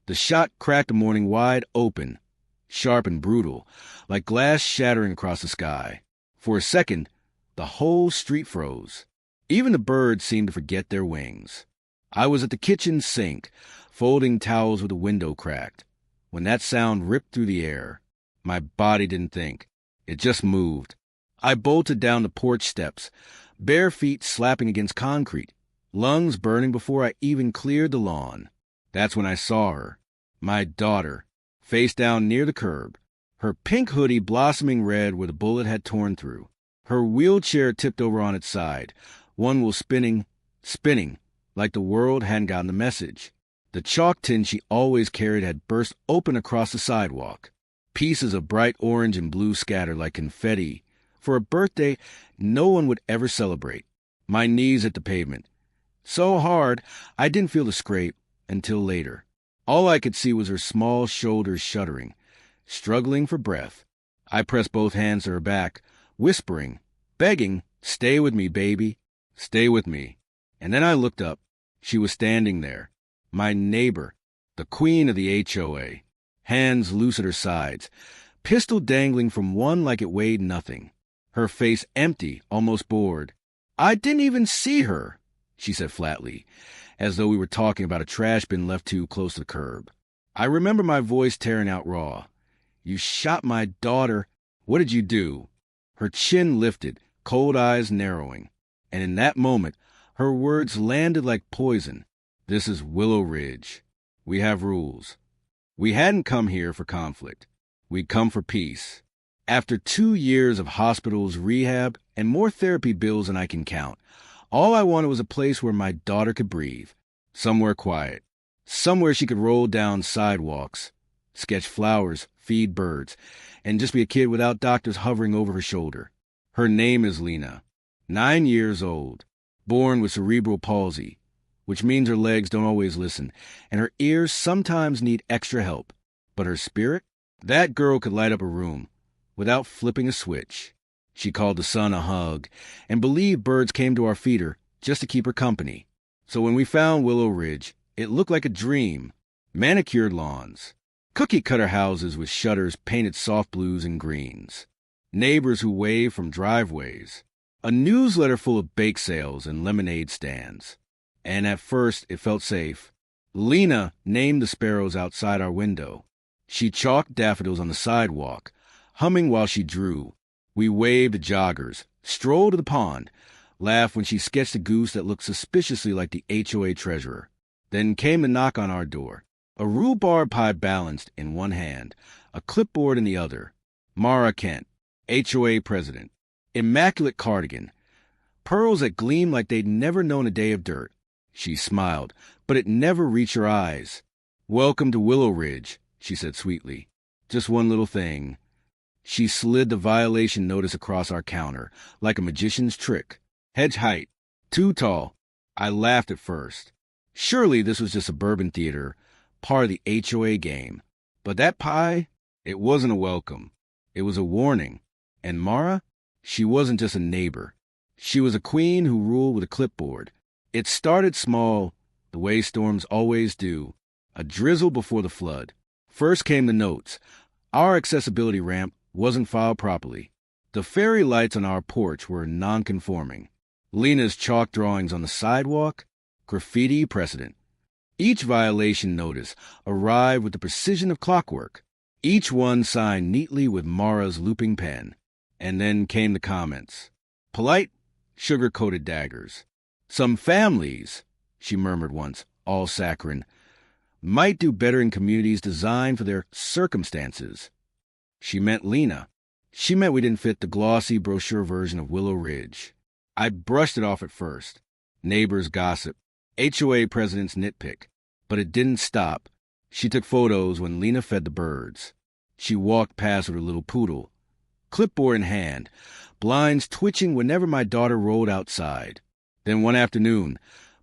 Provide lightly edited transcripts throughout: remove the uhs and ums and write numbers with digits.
The shot cracked the morning wide open, sharp and brutal, like glass shattering across the sky. For a second, the whole street froze. Even the birds seemed to forget their wings. I was at the kitchen sink, folding towels with the window cracked, when that sound ripped through the air. My body didn't think. It just moved. I bolted down the porch steps, bare feet slapping against concrete, lungs burning before I even cleared the lawn. That's when I saw her, my daughter, face down near the curb, her pink hoodie blossoming red where the bullet had torn through. Her wheelchair tipped over on its side, one wheel spinning, like the world hadn't gotten the message. The chalk tin she always carried had burst open across the sidewalk. Pieces of bright orange and blue scattered like confetti for a birthday no one would ever celebrate. My knees hit the pavement. So hard, I didn't feel the scrape until later. All I could see was her small shoulders shuddering, struggling for breath. I pressed both hands to her back, whispering, begging, "Stay with me, baby. Stay with me." And then I looked up. She was standing there, my neighbor, the queen of the HOA, hands loose at her sides, pistol dangling from one like it weighed nothing, her face empty, almost bored. "I didn't even see her," she said flatly, as though we were talking about a trash bin left too close to the curb. I remember my voice tearing out raw. "You shot my daughter. What did you do?" Her chin lifted, cold eyes narrowing, and in that moment, her words landed like poison. "This is Willow Ridge. We have rules. We hadn't come here for conflict. We'd come for peace. After 2 years of hospitals, rehab, and more therapy bills than I can count, all I wanted was a place where my daughter could breathe, somewhere quiet, somewhere she could roll down sidewalks, sketch flowers, feed birds, and just be a kid without doctors hovering over her shoulder. Her name is Lena, 9 years old, born with cerebral palsy, which means her legs don't always listen, and her ears sometimes need extra help. But her spirit? That girl could light up a room without flipping a switch. She called the sun a hug and believed birds came to our feeder just to keep her company. So when we found Willow Ridge, it looked like a dream. Manicured lawns, cookie-cutter houses with shutters painted soft blues and greens, neighbors who wave from driveways, a newsletter full of bake sales and lemonade stands. And at first, it felt safe. Lena named the sparrows outside our window. She chalked daffodils on the sidewalk, humming while she drew. We waved to joggers, strolled to the pond, laughed when she sketched a goose that looked suspiciously like the HOA treasurer. Then came the knock on our door. A rhubarb pie balanced in one hand, a clipboard in the other. Mara Kent, HOA president. Immaculate cardigan. Pearls that gleamed like they'd never known a day of dirt. She smiled, but it never reached her eyes. "Welcome to Willow Ridge," she said sweetly. "Just one little thing." She slid the violation notice across our counter, like a magician's trick. "Hedge height. Too tall." I laughed at first. Surely this was just suburban theater, part of the HOA game. But that pie, it wasn't a welcome. It was a warning. And Mara? She wasn't just a neighbor. She was a queen who ruled with a clipboard. It started small, the way storms always do. A drizzle before the flood. First came the notes. Our accessibility ramp wasn't filed properly. The fairy lights on our porch were non-conforming. Lena's chalk drawings on the sidewalk, graffiti precedent. Each violation notice arrived with the precision of clockwork, each one signed neatly with Mara's looping pen. And then came the comments. Polite, sugar-coated daggers. "Some families," she murmured once, all saccharine, "might do better in communities designed for their circumstances." She meant Lena. She meant we didn't fit the glossy brochure version of Willow Ridge. I brushed it off at first. Neighbors gossip. HOA presidents nitpick. But it didn't stop. She took photos when Lena fed the birds. She walked past with her little poodle, clipboard in hand, blinds twitching whenever my daughter rolled outside. Then one afternoon,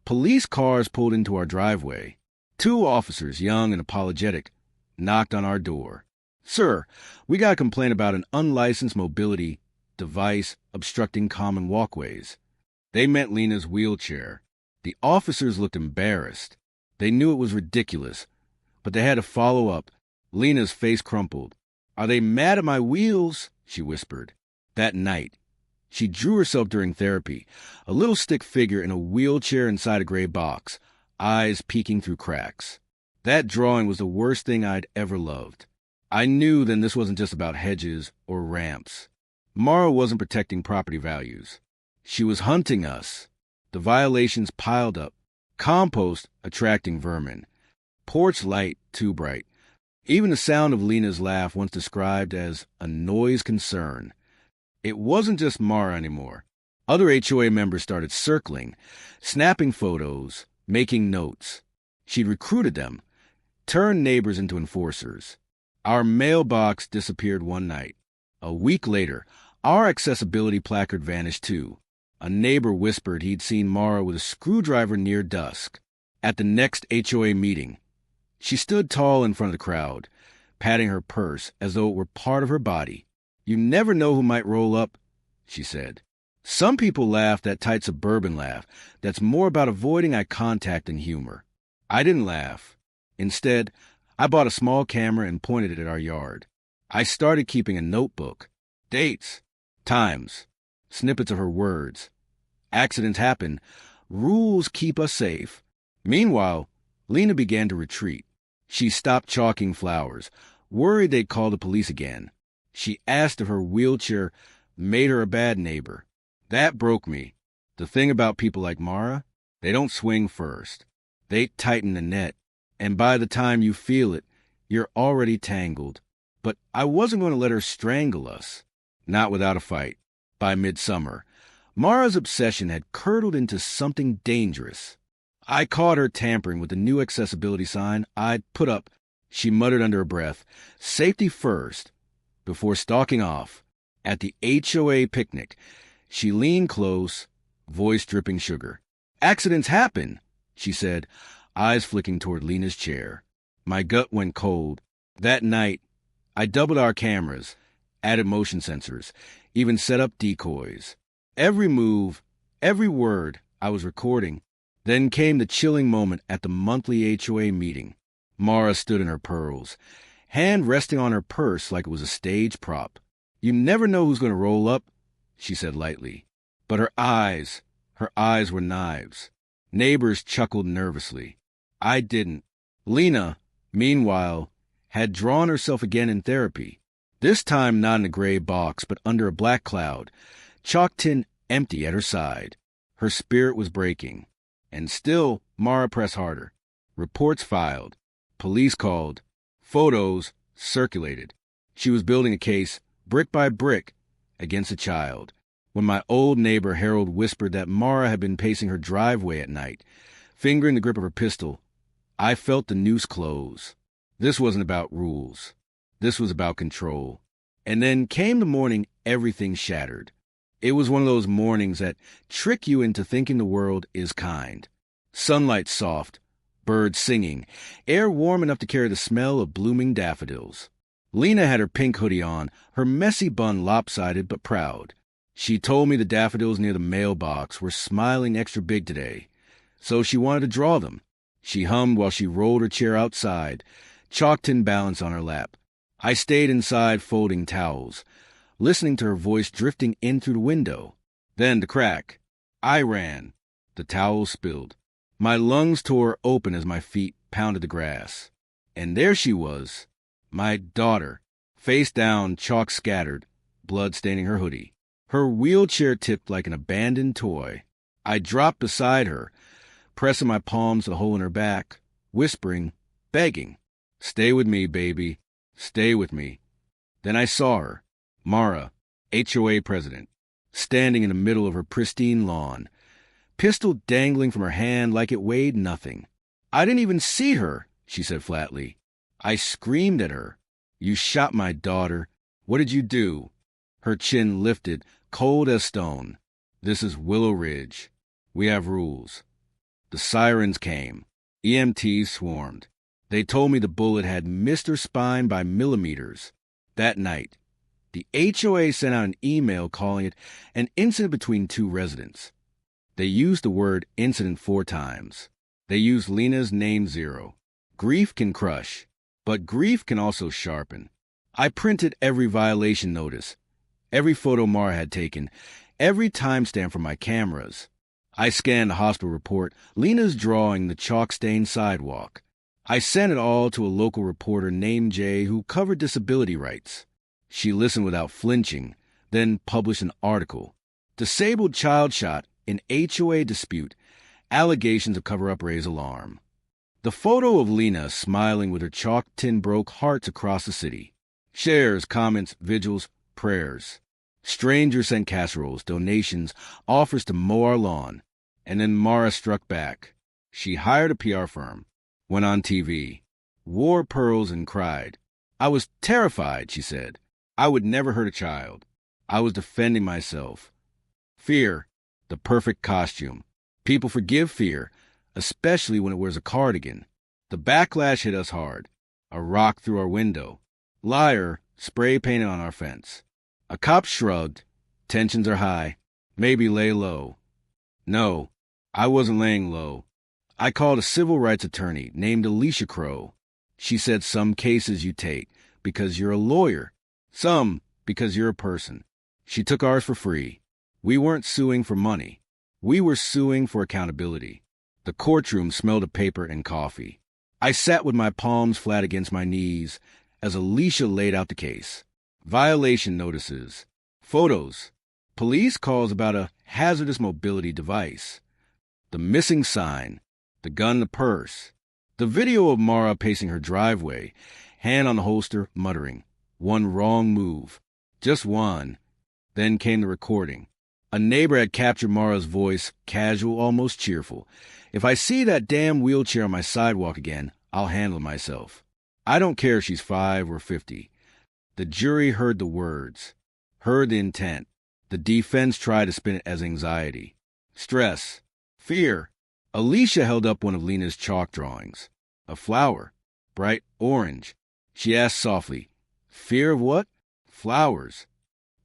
police cars pulled into our driveway. 2 officers, young and apologetic, knocked on our door. "Sir, we got a complaint about an unlicensed mobility device obstructing common walkways." They meant Lena's wheelchair. The officers looked embarrassed. They knew it was ridiculous, but they had to follow up. Lena's face crumpled. "Are they mad at my wheels?" she whispered. That night, she drew herself during therapy, a little stick figure in a wheelchair inside a gray box, eyes peeking through cracks. That drawing was the worst thing I'd ever loved. I knew then this wasn't just about hedges or ramps. Mara wasn't protecting property values. She was hunting us. The violations piled up. Compost attracting vermin. Porch light too bright. Even the sound of Lena's laugh once described as a noise concern. It wasn't just Mara anymore. Other HOA members started circling, snapping photos, making notes. She'd recruited them, turned neighbors into enforcers. Our mailbox disappeared one night. A week later, our accessibility placard vanished too. A neighbor whispered he'd seen Mara with a screwdriver near dusk. At the next HOA meeting, she stood tall in front of the crowd, patting her purse as though it were part of her body. "You never know who might roll up," she said. Some people laugh that tight suburban laugh that's more about avoiding eye contact than humor. I didn't laugh. Instead, I bought a small camera and pointed it at our yard. I started keeping a notebook. Dates, times, snippets of her words. Accidents happen. Rules keep us safe. Meanwhile, Lena began to retreat. She stopped chalking flowers, worried they'd call the police again. She asked if her wheelchair made her a bad neighbor. That broke me. The thing about people like Mara, they don't swing first. They tighten the net, and by the time you feel it, you're already tangled. But I wasn't going to let her strangle us. Not without a fight. By midsummer, Mara's obsession had curdled into something dangerous. I caught her tampering with the new accessibility sign I'd put up. She muttered under her breath, "Safety first," before stalking off. At the HOA picnic, she leaned close, voice dripping sugar. "Accidents happen," she said, eyes flicking toward Lena's chair. My gut went cold. That night, I doubled our cameras, added motion sensors, even set up decoys. Every move, every word, I was recording. Then came the chilling moment at the monthly HOA meeting. Mara stood in her pearls, hand resting on her purse like it was a stage prop. "You never know who's going to roll up," she said lightly. But her eyes were knives. Neighbors chuckled nervously. I didn't. Lena, meanwhile, had drawn herself again in therapy. This time not in a gray box, but under a black cloud, chalk tin empty at her side. Her spirit was breaking. And still, Mara pressed harder. Reports filed. Police called. Photos circulated. She was building a case, brick by brick, against a child. When my old neighbor Harold whispered that Mara had been pacing her driveway at night, fingering the grip of her pistol, I felt the noose close. This wasn't about rules. This was about control. And then came the morning everything shattered. It was one of those mornings that trick you into thinking the world is kind. Sunlight soft, birds singing, air warm enough to carry the smell of blooming daffodils. Lena had her pink hoodie on, her messy bun lopsided but proud. She told me the daffodils near the mailbox were smiling extra big today, so she wanted to draw them. She hummed while she rolled her chair outside, chalk tin balance on her lap. I stayed inside folding towels, listening to her voice drifting in through the window. Then the crack. I ran. The towel spilled. My lungs tore open as my feet pounded the grass. And there she was, my daughter, face down, chalk scattered, blood staining her hoodie. Her wheelchair tipped like an abandoned toy. I dropped beside her, pressing my palms to the hole in her back, whispering, begging, "Stay with me, baby. Stay with me." Then I saw her, Mara, HOA president, standing in the middle of her pristine lawn, pistol dangling from her hand like it weighed nothing. "I didn't even see her," she said flatly. I screamed at her. "You shot my daughter. What did you do?" Her chin lifted, cold as stone. "This is Willow Ridge. We have rules." The sirens came. EMTs swarmed. They told me the bullet had missed her spine by millimeters. That night, the HOA sent out an email calling it an incident between two residents. They used the word incident 4 times. They used Lena's name 0. Grief can crush, but grief can also sharpen. I printed every violation notice, every photo Mara had taken, every timestamp from my cameras. I scanned the hospital report, Lena's drawing the chalk-stained sidewalk. I sent it all to a local reporter named Jay who covered disability rights. She listened without flinching, then published an article. Disabled child shot in HOA dispute. Allegations of cover-up raise alarm. The photo of Lena smiling with her chalk tin broke hearts across the city. Shares, comments, vigils, prayers. Strangers sent casseroles, donations, offers to mow our lawn. And then Mara struck back. She hired a PR firm, went on TV, wore pearls and cried. I was terrified, she said. I would never hurt a child. I was defending myself. Fear, the perfect costume. People forgive fear, especially when it wears a cardigan. The backlash hit us hard. A rock through our window. Liar, spray painted on our fence. A cop shrugged. Tensions are high. Maybe lay low. No, I wasn't laying low. I called a civil rights attorney named Alicia Crow. She said some cases you take because you're a lawyer. Some because you're a person. She took ours for free. We weren't suing for money. We were suing for accountability. The courtroom smelled of paper and coffee. I sat with my palms flat against my knees as Alicia laid out the case. Violation notices. Photos. Police calls about a hazardous mobility device. The missing sign. The gun, the purse. The video of Mara pacing her driveway, hand on the holster, muttering. One wrong move. Just one. Then came the recording. A neighbor had captured Mara's voice, casual, almost cheerful. If I see that damn wheelchair on my sidewalk again, I'll handle myself. I don't care if she's 5 or 50. The jury heard the words, heard the intent. The defense tried to spin it as anxiety, stress, fear. Alicia held up one of Lena's chalk drawings. A flower, bright orange. She asked softly, fear of what? Flowers.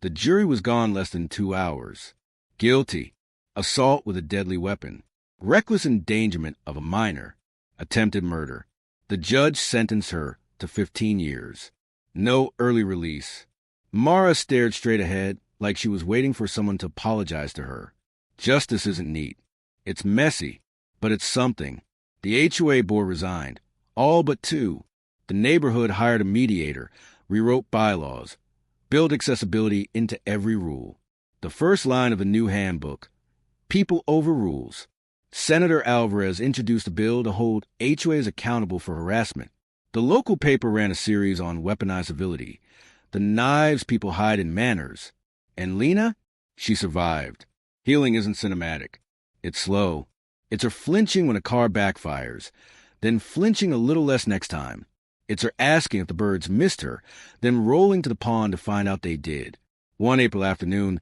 The jury was gone less than 2 hours. Guilty. Assault with a deadly weapon. Reckless endangerment of a minor. Attempted murder. The judge sentenced her to 15 years. No early release. Mara stared straight ahead like she was waiting for someone to apologize to her. Justice isn't neat. It's messy, but it's something. The HOA board resigned. All but 2. The neighborhood hired a mediator, rewrote bylaws, built accessibility into every rule. The first line of the new handbook, people over rules. Senator Alvarez introduced a bill to hold HOAs accountable for harassment. The local paper ran a series on weaponized civility, the knives people hide in manners. And Lena? She survived. Healing isn't cinematic. It's slow. It's her flinching when a car backfires, then flinching a little less next time. It's her asking if the birds missed her, then rolling to the pond to find out they did. One April afternoon,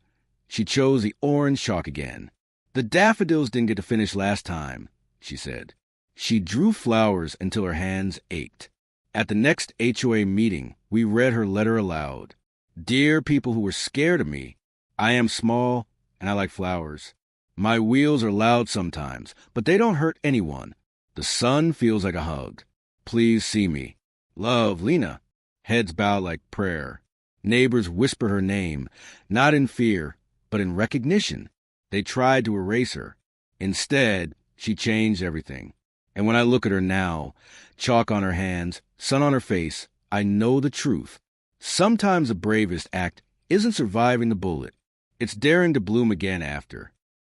she chose the orange chalk again. The daffodils didn't get to finish last time, she said. She drew flowers until her hands ached. At the next HOA meeting, we read her letter aloud. Dear people who were scared of me, I am small and I like flowers. My wheels are loud sometimes, but they don't hurt anyone. The sun feels like a hug. Please see me. Love, Lena. Heads bowed like prayer. Neighbors whisper her name, not in fear, but in recognition. They tried to erase her. Instead, she changed everything. And when I look at her now, chalk on her hands, sun on her face, I know the truth. Sometimes the bravest act isn't surviving the bullet. It's daring to bloom again after.